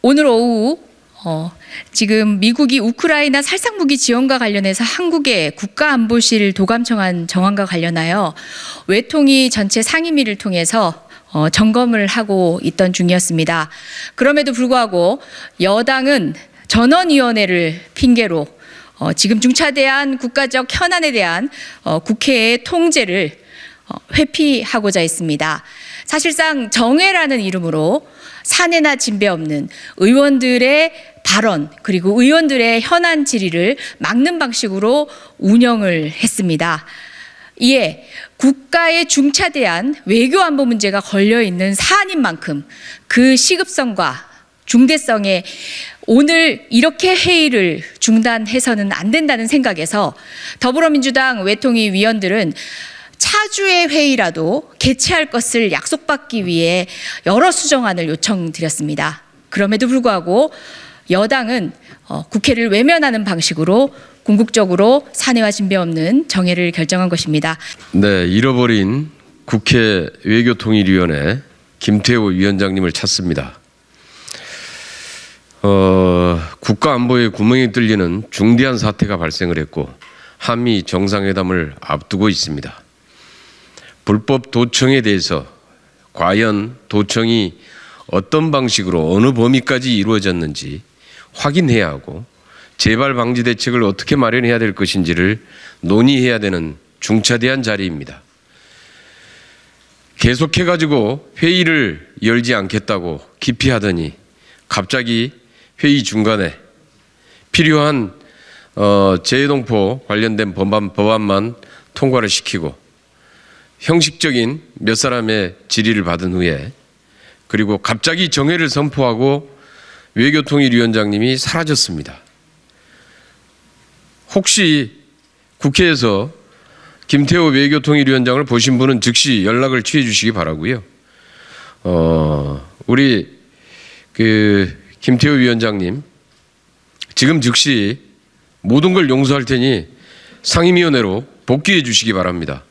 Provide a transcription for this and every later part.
오늘 오후 지금 미국이 우크라이나 살상무기 지원과 관련해서 한국의 국가안보실 도감청한 정황과 관련하여 외통위 전체 상임위를 통해서 점검을 하고 있던 중이었습니다. 그럼에도 불구하고 여당은 전원위원회를 핑계로 지금 중차대한 국가적 현안에 대한 국회의 통제를 회피하고자 했습니다. 사실상 정회라는 이름으로 사내나 진배 없는 의원들의 발언 그리고 의원들의 현안 질의를 막는 방식으로 운영을 했습니다. 이에 국가의 중차대한 외교안보 문제가 걸려있는 사안인 만큼 그 시급성과 중대성에 오늘 이렇게 회의를 중단해서는 안 된다는 생각에서 더불어민주당 외통위 위원들은 차주의 회의라도 개최할 것을 약속받기 위해 여러 수정안을 요청드렸습니다. 그럼에도 불구하고 여당은 국회를 외면하는 방식으로 궁극적으로 사내와 진배 없는 정회를 결정한 것입니다. 네, 잃어버린 국회 외교통일위원회 김태호 위원장님을 찾습니다. 국가안보에 구멍이 뚫리는 중대한 사태가 발생을 했고 한미 정상회담을 앞두고 있습니다. 불법 도청에 대해서 과연 도청이 어떤 방식으로 어느 범위까지 이루어졌는지 확인해야 하고 재발 방지 대책을 어떻게 마련해야 될 것인지를 논의해야 되는 중차대한 자리입니다. 계속해가지고 회의를 열지 않겠다고 기피하더니 갑자기 회의 중간에 필요한 재해동포 관련된 법안만 통과를 시키고 형식적인 몇 사람의 질의를 받은 후에 그리고 갑자기 정회를 선포하고 외교통일위원장님이 사라졌습니다. 혹시 국회에서 김태호 외교통일위원장을 보신 분은 즉시 연락을 취해 주시기 바라고요. 우리 김태호 위원장님 지금 즉시 모든 걸 용서할 테니 상임위원회로 복귀해 주시기 바랍니다.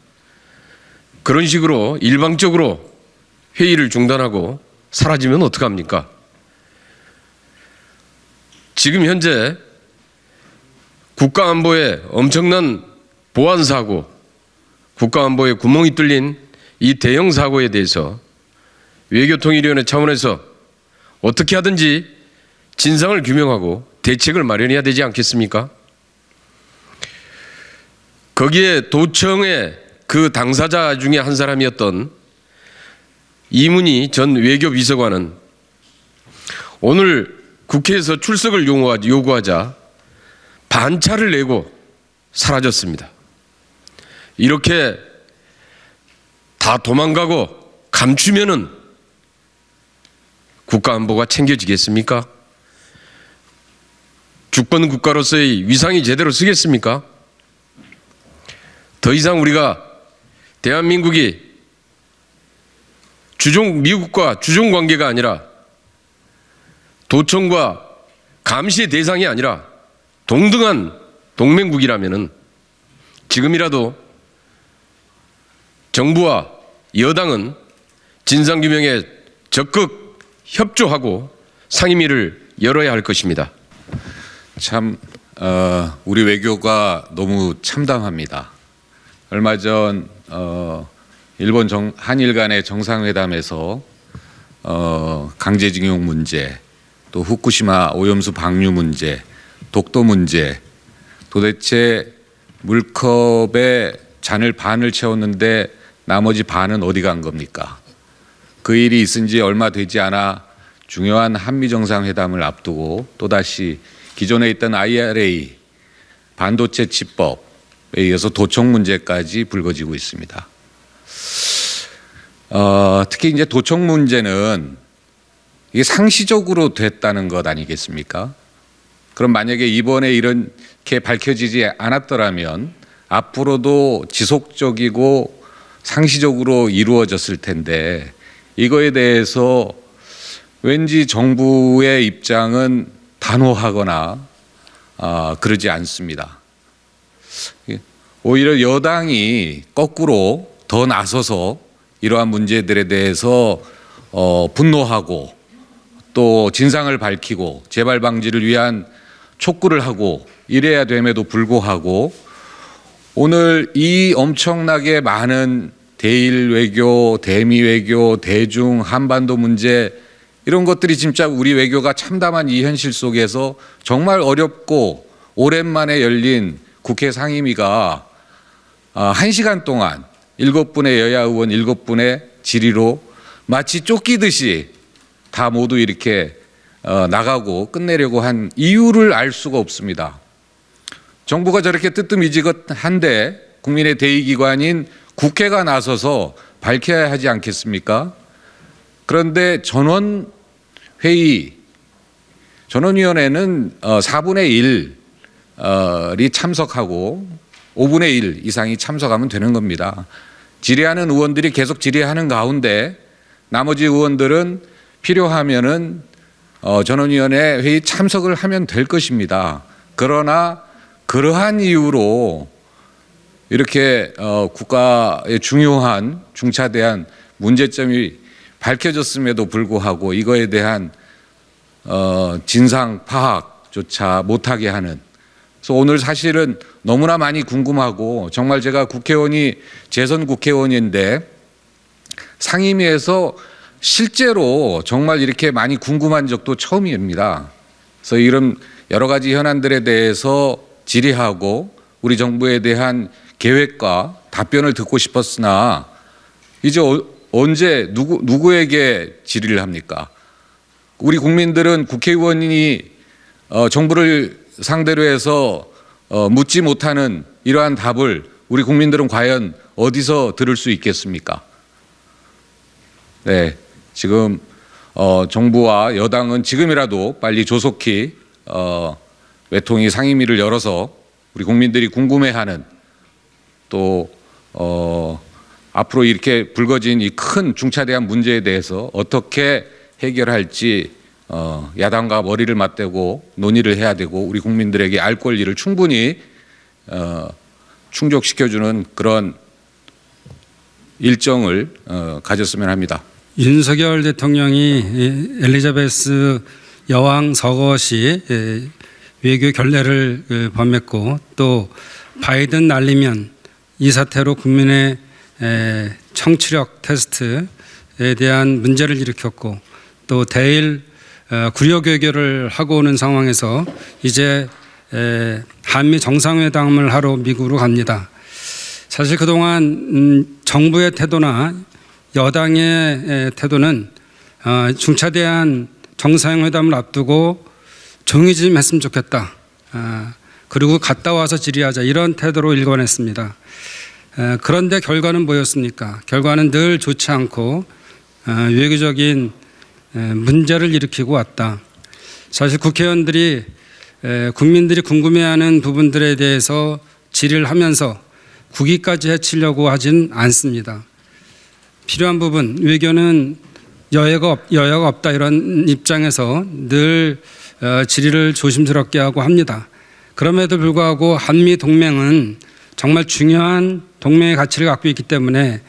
그런 식으로 일방적으로 회의를 중단하고 사라지면 어떡합니까? 지금 현재 국가안보에 엄청난 보안사고, 국가안보에 구멍이 뚫린 이 대형 사고에 대해서 외교통일위원회 차원에서 어떻게 하든지 진상을 규명하고 대책을 마련해야 되지 않겠습니까? 거기에 도청의 그 당사자 중에 한 사람이었던 이문희 전 외교비서관은 오늘 국회에서 출석을 요구하자 반차를 내고 사라졌습니다. 이렇게 다 도망가고 감추면은 국가안보가 챙겨지겠습니까? 주권 국가로서의 위상이 제대로 서겠습니까? 더 이상 우리가 대한민국이 미국과 주종 관계가 아니라 도청과 감시의 대상이 아니라 동등한 동맹국이라면은 지금이라도 정부와 여당은 진상규명에 적극 협조하고 상임위를 열어야 할 것입니다. 참 우리 외교가 너무 참담합니다. 얼마 전 일본 한일 간의 정상회담에서 강제징용 문제, 또 후쿠시마 오염수 방류 문제, 독도 문제, 도대체 물컵에 잔을 반을 채웠는데 나머지 반은 어디 간 겁니까? 그 일이 있은 지 얼마 되지 않아 중요한 한미 정상회담을 앞두고 또다시 기존에 있던 IRA 반도체 치법에 이어서 도청 문제까지 불거지고 있습니다. 특히 이제 도청 문제는 이게 상시적으로 됐다는 것 아니겠습니까? 그럼 만약에 이번에 이렇게 밝혀지지 않았더라면 앞으로도 지속적이고 상시적으로 이루어졌을 텐데 이거에 대해서 왠지 정부의 입장은 단호하거나 그러지 않습니다. 오히려 여당이 거꾸로 더 나서서 이러한 문제들에 대해서 분노하고 또 진상을 밝히고 재발 방지를 위한 촉구를 하고 이래야 됨에도 불구하고 오늘 이 엄청나게 많은 대일 외교, 대미 외교, 대중 한반도 문제 이런 것들이 진짜 우리 외교가 참담한 이 현실 속에서 정말 어렵고 오랜만에 열린 국회 상임위가 1시간 동안 7분의 여야 의원 7분의 질의로 마치 쫓기듯이 다 모두 이렇게 나가고 끝내려고 한 이유를 알 수가 없습니다. 정부가 저렇게 뜨뜻미지근한데 국민의 대의기관인 국회가 나서서 밝혀야 하지 않겠습니까? 그런데 전원위원회는 4분의 1이 참석하고 5분의 1 이상이 참석하면 되는 겁니다. 질의하는 의원들이 계속 질의하는 가운데 나머지 의원들은 필요하면은 전원위원회 회의 참석을 하면 될 것입니다. 그러나 그러한 이유로 이렇게 국가의 중요한 중차대한 문제점이 밝혀졌음에도 불구하고 이거에 대한 진상 파악조차 못하게 하는, 그래서 오늘 사실은 너무나 많이 궁금하고 정말 제가 국회의원이 재선 국회의원인데 상임위에서 실제로 정말 이렇게 많이 궁금한 적도 처음입니다. 그래서 이런 여러 가지 현안들에 대해서 질의하고 우리 정부에 대한 계획과 답변을 듣고 싶었으나 이제 언제 누구에게 질의를 합니까? 우리 국민들은 국회의원이 정부를 상대로 해서 묻지 못하는 이러한 답을 우리 국민들은 과연 어디서 들을 수 있겠습니까? 네, 지금 정부와 여당은 지금이라도 빨리 조속히 외통위 상임위를 열어서 우리 국민들이 궁금해하는 또 앞으로 이렇게 불거진 이 큰 중차대한 문제에 대해서 어떻게 해결할지 야당과 머리를 맞대고 논의를 해야 되고 우리 국민들에게 알 권리를 충분히 충족시켜주는 그런 일정을 가졌으면 합니다. 윤석열 대통령이 엘리자베스 여왕 서거 시 외교 결례를 범했고 또 바이든 날리면 이 사태로 국민의 청취력 테스트에 대한 문제를 일으켰고 또 대일 구력 외교를 하고 오는 상황에서 이제 한미 정상회담을 하러 미국으로 갑니다. 사실 그동안 정부의 태도나 여당의 태도는 중차대한 정상회담을 앞두고 정의 좀 했으면 좋겠다. 그리고 갔다 와서 질의하자 이런 태도로 일관했습니다. 그런데 결과는 뭐였습니까? 결과는 늘 좋지 않고 외교적인 문제를 일으키고 왔다. 사실 국회의원들이 국민들이 궁금해하는 부분들에 대해서 질의를 하면서 국위까지 해치려고 하진 않습니다. 필요한 부분, 외교는 여야가 없다 이런 입장에서 늘 질의를 조심스럽게 하고 합니다. 그럼에도 불구하고 한미 동맹은 정말 중요한 동맹의 가치를 갖고 있기 때문에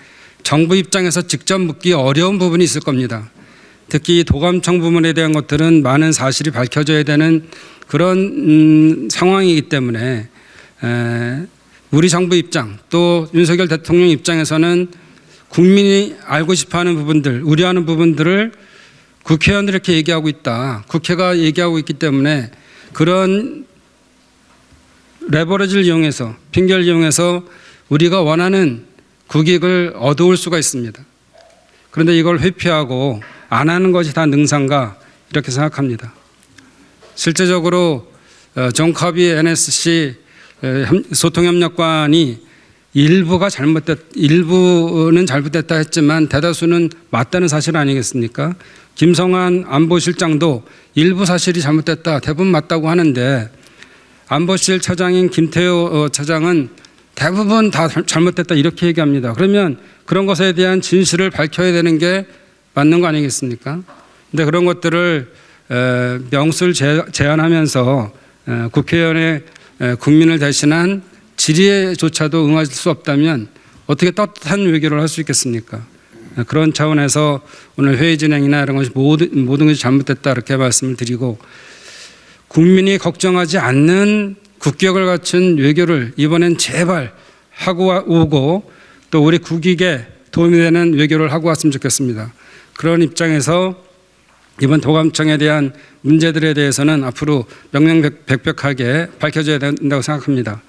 정부 입장에서 직접 묻기 어려운 부분이 있을 겁니다. 특히 도감청 부문에 대한 것들은 많은 사실이 밝혀져야 되는 그런 상황이기 때문에 우리 정부 입장 또 윤석열 대통령 입장에서는 국민이 알고 싶어하는 부분들, 우려하는 부분들을 국회의원들이 이렇게 얘기하고 있다. 국회가 얘기하고 있기 때문에 그런 레버리지를 이용해서 핑계를 이용해서 우리가 원하는 국익을 얻어올 수가 있습니다. 그런데 이걸 회피하고 안 하는 것이 다 능사인가 이렇게 생각합니다. 실제적으로 존 커비 NSC 소통협력관이 일부는 잘못됐다 했지만 대다수는 맞다는 사실 아니겠습니까? 김성한 안보실장도 일부 사실이 잘못됐다, 대부분 맞다고 하는데 안보실 차장인 김태호 차장은 대부분 다 잘못됐다 이렇게 얘기합니다. 그러면 그런 것에 대한 진실을 밝혀야 되는 게 맞는 거 아니겠습니까? 근데 그런 것들을 명수를 제안하면서 국회의원의 국민을 대신한 질의조차도 응할 수 없다면 어떻게 떳떳한 외교를 할 수 있겠습니까? 그런 차원에서 오늘 회의 진행이나 이런 것이 모든 것이 잘못됐다 이렇게 말씀을 드리고, 국민이 걱정하지 않는 국격을 갖춘 외교를 이번엔 제발 하고 오고 또 우리 국익에 도움이 되는 외교를 하고 왔으면 좋겠습니다. 그런 입장에서 이번 도감청에 대한 문제들에 대해서는 앞으로 명명백백하게 밝혀져야 된다고 생각합니다.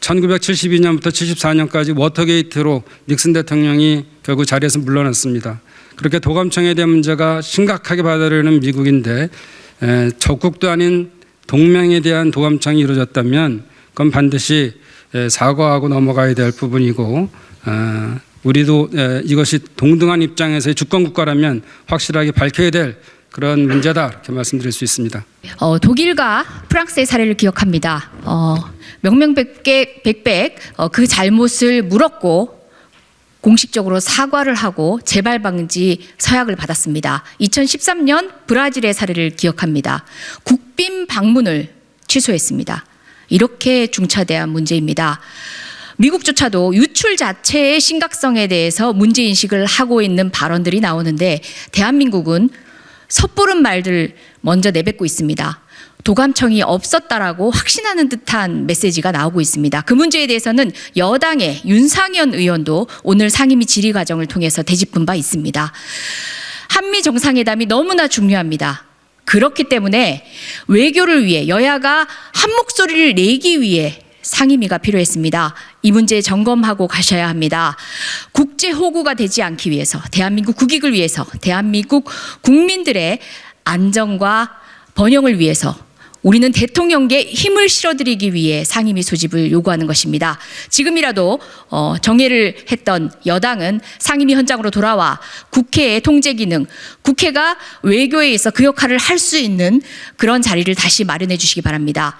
1972년부터 74년까지 워터게이트로 닉슨 대통령이 결국 자리에서 물러났습니다. 그렇게 도감청에 대한 문제가 심각하게 받아들이는 미국인데 적국도 아닌 동맹에 대한 도감청이 이루어졌다면 그건 반드시 사과하고 넘어가야 될 부분이고, 우리도 이것이 동등한 입장에서의 주권국가라면 확실하게 밝혀야 될 그런 문제다 이렇게 말씀드릴 수 있습니다. 독일과 프랑스의 사례를 기억합니다. 명명백백 그 잘못을 물었고 공식적으로 사과를 하고 재발 방지 서약을 받았습니다. 2013년 브라질의 사례를 기억합니다. 국빈 방문을 취소했습니다. 이렇게 중차대한 문제입니다. 미국조차도 유출 자체의 심각성에 대해서 문제인식을 하고 있는 발언들이 나오는데 대한민국은 섣부른 말들 먼저 내뱉고 있습니다. 도감청이 없었다라고 확신하는 듯한 메시지가 나오고 있습니다. 그 문제에 대해서는 여당의 윤상현 의원도 오늘 상임위 질의 과정을 통해서 되짚은 바 있습니다. 한미 정상회담이 너무나 중요합니다. 그렇기 때문에 외교를 위해 여야가 한 목소리를 내기 위해 상임위가 필요했습니다. 이 문제 점검하고 가셔야 합니다. 국제 호구가 되지 않기 위해서, 대한민국 국익을 위해서, 대한민국 국민들의 안정과 번영을 위해서 우리는 대통령께 힘을 실어드리기 위해 상임위 소집을 요구하는 것입니다. 지금이라도 정해를 했던 여당은 상임위 현장으로 돌아와 국회의 통제 기능, 국회가 외교에 있어 그 역할을 할 수 있는 그런 자리를 다시 마련해 주시기 바랍니다.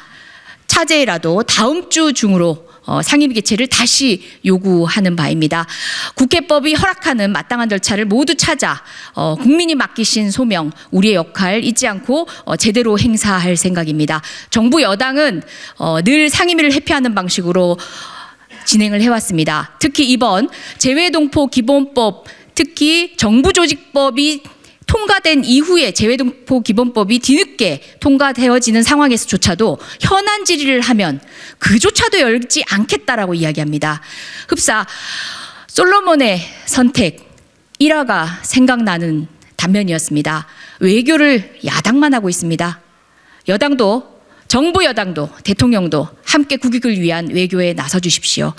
차제라도 다음 주 중으로 상임위 개최를 다시 요구하는 바입니다. 국회법이 허락하는 마땅한 절차를 모두 찾아 국민이 맡기신 소명, 우리의 역할 잊지 않고 제대로 행사할 생각입니다. 정부 여당은 늘 상임위를 회피하는 방식으로 진행을 해왔습니다. 특히 이번 재외동포 기본법, 특히 정부조직법이 통과된 이후에 재외동포 기본법이 뒤늦게 통과되어지는 상황에서조차도 현안 질의를 하면 그조차도 열지 않겠다라고 이야기합니다. 흡사 솔로몬의 선택 일화가 생각나는 단면이었습니다. 외교를 야당만 하고 있습니다. 여당도, 정부 여당도, 대통령도 함께 국익을 위한 외교에 나서 주십시오.